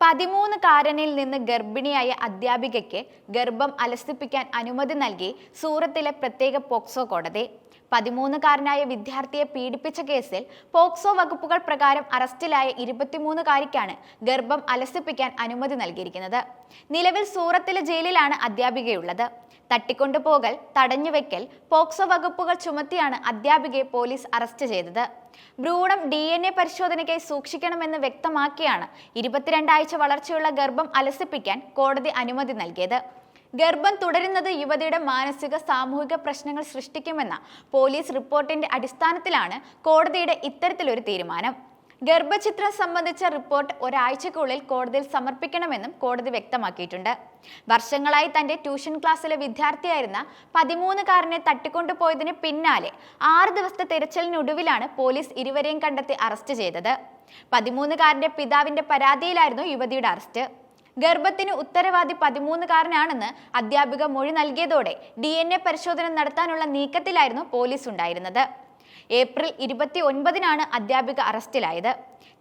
13കാരനിൽ നിന്ന് ഗർഭിണിയായ അധ്യാപികയ്ക്ക് ഗർഭം അലസിപ്പിക്കാൻ അനുമതി നൽകി സൂറത്തിലെ പ്രത്യേക പോക്സോ കോടതി. 13കാരനായ വിദ്യാർത്ഥിയെ പീഡിപ്പിച്ച കേസിൽ പോക്സോ വകുപ്പുകൾ പ്രകാരം അറസ്റ്റിലായ 23കാരിക്കാണ് ഗർഭം അലസിപ്പിക്കാൻ അനുമതി നൽകിയിരിക്കുന്നത്. നിലവിൽ സൂറത്തിലെ ജയിലിലാണ് അധ്യാപികയുള്ളത്. തട്ടിക്കൊണ്ടുപോകൽ, തടഞ്ഞുവെക്കൽ, പോക്സോ വകുപ്പുകൾ ചുമത്തിയാണ് അധ്യാപികയെ പോലീസ് അറസ്റ്റ് ചെയ്തത്. ഭ്രൂണം DNA പരിശോധനയ്ക്കായി സൂക്ഷിക്കണമെന്ന് വ്യക്തമാക്കിയാണ് 22 ആഴ്ച വളർച്ചയുള്ള ഗർഭം അലസിപ്പിക്കാൻ കോടതി അനുമതി നൽകിയത്. ഗർഭം തുടരുന്നത് യുവതിയുടെ മാനസിക സാമൂഹിക പ്രശ്നങ്ങൾ സൃഷ്ടിക്കുമെന്ന പോലീസ് റിപ്പോർട്ടിന്റെ അടിസ്ഥാനത്തിലാണ് കോടതിയുടെ ഇത്തരത്തിലൊരു തീരുമാനം. ഗർഭചിത്രം സംബന്ധിച്ച റിപ്പോർട്ട് ഒരാഴ്ചക്കുള്ളിൽ കോടതിയിൽ സമർപ്പിക്കണമെന്നും കോടതി വ്യക്തമാക്കിയിട്ടുണ്ട്. വർഷങ്ങളായി തന്റെ ട്യൂഷൻ ക്ലാസ്സിലെ വിദ്യാർത്ഥിയായിരുന്ന 13കാരനെ തട്ടിക്കൊണ്ടുപോയതിന് പിന്നാലെ 6 ദിവസത്തെ തിരച്ചിലിനൊടുവിലാണ് പോലീസ് ഇരുവരെയും കണ്ടെത്തി അറസ്റ്റ് ചെയ്തത്. 13കാരന്റെ പിതാവിന്റെ പരാതിയിലായിരുന്നു യുവതിയുടെ അറസ്റ്റ്. ഗർഭത്തിന് ഉത്തരവാദി 13കാരനാണെന്ന് അധ്യാപിക മൊഴി നൽകിയതോടെ DNA പരിശോധന നടത്താനുള്ള നീക്കത്തിലായിരുന്നു പോലീസ് ഉണ്ടായിരുന്നത്. ഏപ്രിൽ 29-നാണ് അധ്യാപിക അറസ്റ്റിലായത്.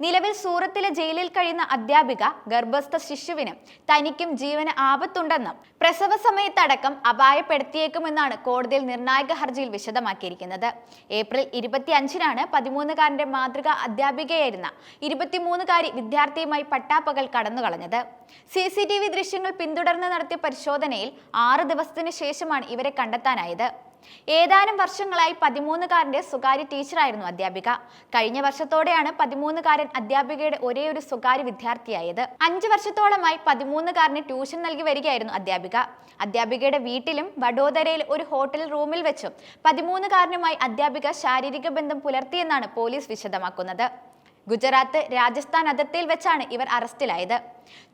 നിലവിൽ സൂറത്തിലെ ജയിലിൽ കഴിയുന്ന അധ്യാപിക ഗർഭസ്ഥ ശിശുവിനും തനിക്കും ജീവന് ആപത്തുണ്ടെന്നും പ്രസവ സമയത്തടക്കം അപായപ്പെടുത്തിയേക്കുമെന്നാണ് കോടതിയിൽ നിർണായക ഹർജിയിൽ വിശദമാക്കിയിരിക്കുന്നത്. ഏപ്രിൽ 25-നാണ് 13കാരന്റെ മാതൃക അധ്യാപികയായിരുന്ന 23കാരി വിദ്യാർത്ഥിയുമായി പട്ടാപ്പകൽ കടന്നുകളഞ്ഞത്. CCTV ദൃശ്യങ്ങൾ പിന്തുടർന്ന് നടത്തിയ പരിശോധനയിൽ 6 ദിവസത്തിന് ശേഷമാണ് ഇവരെ കണ്ടെത്താനായത്. ഏതാനും വർഷങ്ങളായി 13കാരന്റെ സ്വകാര്യ ടീച്ചറായിരുന്നു അധ്യാപിക. കഴിഞ്ഞ വർഷത്തോടെയാണ് 13കാരൻ അധ്യാപികയുടെ ഒരേയൊരു സ്വകാര്യ വിദ്യാർത്ഥിയായത്. 5 വർഷത്തോളമായി 13കാരന് ട്യൂഷൻ നൽകി വരികയായിരുന്നു അധ്യാപിക. അധ്യാപികയുടെ വീട്ടിലും വഡോദരയിൽ ഒരു ഹോട്ടൽ റൂമിൽ വെച്ചും 13കാരനുമായി അധ്യാപിക ശാരീരിക ബന്ധം പുലർത്തിയെന്നാണ് പോലീസ് വിശദമാക്കുന്നത്. ഗുജറാത്ത്, രാജസ്ഥാൻ അതിർത്തിയിൽ വെച്ചാണ് ഇവർ അറസ്റ്റിലായത്.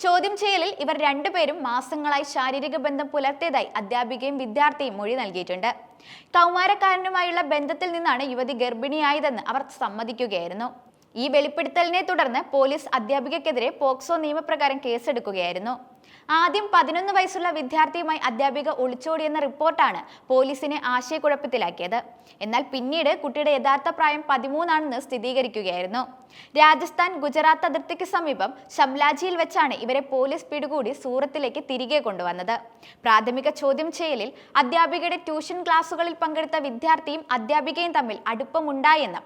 ചോദ്യം ചെയ്യലിൽ ഇവർ രണ്ടുപേരും മാസങ്ങളായി ശാരീരിക ബന്ധം പുലർത്തിയതായി അധ്യാപികയും വിദ്യാർത്ഥിയും മൊഴി നൽകിയിട്ടുണ്ട്. കൗമാരക്കാരനുമായുള്ള ബന്ധത്തിൽ നിന്നാണ് യുവതി ഗർഭിണിയായതെന്ന് അവർ സമ്മതിക്കുകയായിരുന്നു. ഈ വെളിപ്പെടുത്തലിനെ തുടർന്ന് പോലീസ് അധ്യാപികയ്ക്കെതിരെ പോക്സോ നിയമപ്രകാരം കേസെടുക്കുകയായിരുന്നു. ആദ്യം 11 വയസ്സുള്ള വിദ്യാർത്ഥിയുമായി അധ്യാപിക ഒളിച്ചോടിയെന്ന റിപ്പോർട്ടാണ് പോലീസിനെ ആശയക്കുഴപ്പത്തിലാക്കിയത്. എന്നാൽ പിന്നീട് കുട്ടിയുടെ യഥാർത്ഥ പ്രായം 13 സ്ഥിരീകരിക്കുകയായിരുന്നു. രാജസ്ഥാൻ, ഗുജറാത്ത് അതിർത്തിക്ക് സമീപം ഷംലാജിയിൽ വെച്ചാണ് ഇവരെ പോലീസ് പിടികൂടി സൂറത്തിലേക്ക് തിരികെ കൊണ്ടുവന്നത്. പ്രാഥമിക ചോദ്യം ചെയ്യലിൽ അധ്യാപികയുടെ ട്യൂഷൻ ക്ലാസുകളിൽ പങ്കെടുത്ത വിദ്യാർത്ഥിയും അധ്യാപികയും തമ്മിൽ അടുപ്പമുണ്ടായെന്നും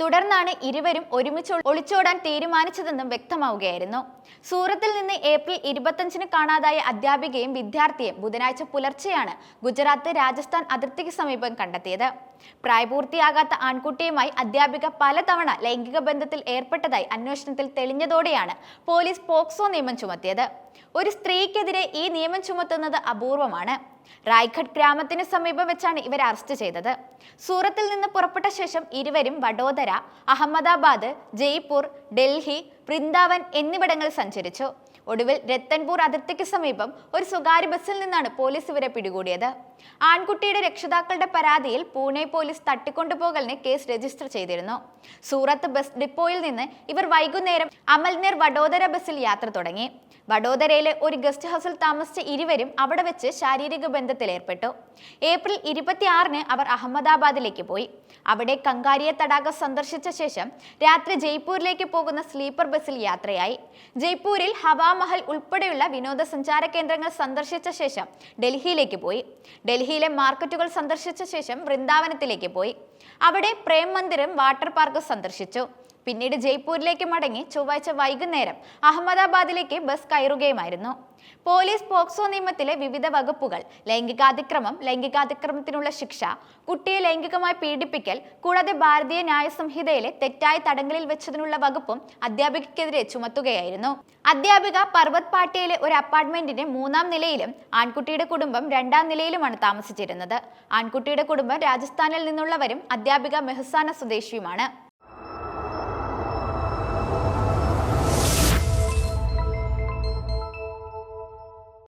തുടർന്നാണ് ഇരുവരും ഒരുമിച്ച് ഒളിച്ചോടാൻ തീരുമാനിച്ചതെന്നും വ്യക്തമാവുകയായിരുന്നു. സൂറത്തിൽ നിന്ന് ഏപ്രിൽ 25-ന് കാണാതായ അധ്യാപികയും വിദ്യാർത്ഥിയും ബുധനാഴ്ച പുലർച്ചെയാണ് ഗുജറാത്ത്, രാജസ്ഥാൻ അതിർത്തിക്ക് സമീപം കണ്ടെത്തിയത്. പ്രായപൂർത്തിയാകാത്ത ആൺകുട്ടിയുമായി അധ്യാപിക പലതവണ ലൈംഗിക ബന്ധത്തിൽ ഏർപ്പെട്ടതായി അന്വേഷണത്തിൽ തെളിഞ്ഞതോടെയാണ് പോലീസ് പോക്സോ നിയമം ചുമത്തിയത്. ഒരു സ്ത്രീക്കെതിരെ ഈ നിയമം ചുമത്തുന്നത് അപൂർവമാണ്. റായ്ഘട്ട് ഗ്രാമത്തിന് സമീപം വെച്ചാണ് ഇവരെ അറസ്റ്റ് ചെയ്തത്. സൂറത്തിൽ നിന്ന് പുറപ്പെട്ട ശേഷം ഇരുവരും വഡോദര, അഹമ്മദാബാദ്, ജയ്പൂർ, ഡൽഹി, വൃന്ദാവൻ എന്നിവിടങ്ങളിൽ സഞ്ചരിച്ചു. ഒടുവിൽ രത്തൻപൂർ അതിർത്തിക്ക് സമീപം ഒരു സ്വകാര്യ ബസ്സിൽ നിന്നാണ് പോലീസ് ഇവരെ പിടികൂടിയത്. ആൺകുട്ടിയുടെ രക്ഷിതാക്കളുടെ പരാതിയിൽ പൂനെ പോലീസ് തട്ടിക്കൊണ്ടുപോകലിന് കേസ് രജിസ്റ്റർ ചെയ്തിരുന്നു. സൂറത്ത് ബസ് ഡിപ്പോയിൽ നിന്ന് ഇവർ വൈകുന്നേരം അമൽനേർ വഡോദര ബസ്സിൽ യാത്ര തുടങ്ങി. വഡോദരയിലെ ഒരു ഗസ്റ്റ് ഹൗസിൽ താമസിച്ച ഇരുവരും അവിടെ വെച്ച് ശാരീരിക ബന്ധത്തിൽ ഏർപ്പെട്ടു. ഏപ്രിൽ 26-ന് അവർ അഹമ്മദാബാദിലേക്ക് പോയി. അവിടെ കങ്കാരിയ തടാകം സന്ദർശിച്ച ശേഷം രാത്രി ജയ്പൂരിലേക്ക് പോകുന്ന സ്ലീപ്പർ ബസ്സിൽ യാത്രയായി. ജയ്പൂരിൽ ഹവാമഹൽ ഉൾപ്പെടെയുള്ള വിനോദസഞ്ചാര കേന്ദ്രങ്ങൾ സന്ദർശിച്ച ശേഷം ഡൽഹിയിലേക്ക് പോയി. ഡൽഹിയിലെ മാർക്കറ്റുകൾ സന്ദർശിച്ച ശേഷം വൃന്ദാവനത്തിലേക്ക് പോയി. അവിടെ പ്രേം മന്ദിരം, വാട്ടർ പാർക്ക് സന്ദർശിച്ചു. പിന്നീട് ജയ്പൂരിലേക്ക് മടങ്ങി ചൊവ്വാഴ്ച വൈകുന്നേരം അഹമ്മദാബാദിലേക്ക് ബസ് കയറുകയുമായിരുന്നു. പോലീസ് പോക്സോ നിയമത്തിലെ വിവിധ വകുപ്പുകൾ, ലൈംഗികാതിക്രമത്തിനുള്ള ശിക്ഷ, കുട്ടിയെ ലൈംഗികമായി പീഡിപ്പിക്കൽ, കൂടാതെ ഭാരതീയ ന്യായ സംഹിതയിലെ തെറ്റായ തടങ്കലിൽ വെച്ചതിനുള്ള വകുപ്പും അധ്യാപികയ്ക്കെതിരെ ചുമത്തുകയായിരുന്നു. അധ്യാപിക പർവത് പാട്ടിയയിലെ ഒരു അപ്പാർട്ട്മെന്റിന്റെ 3-ാം നിലയിലും ആൺകുട്ടിയുടെ കുടുംബം 2-ാം നിലയിലുമാണ് താമസിച്ചിരുന്നത്. ആൺകുട്ടിയുടെ കുടുംബം രാജസ്ഥാനിൽ നിന്നുള്ളവരും അധ്യാപിക മെഹ്സാന സ്വദേശിയുമാണ്.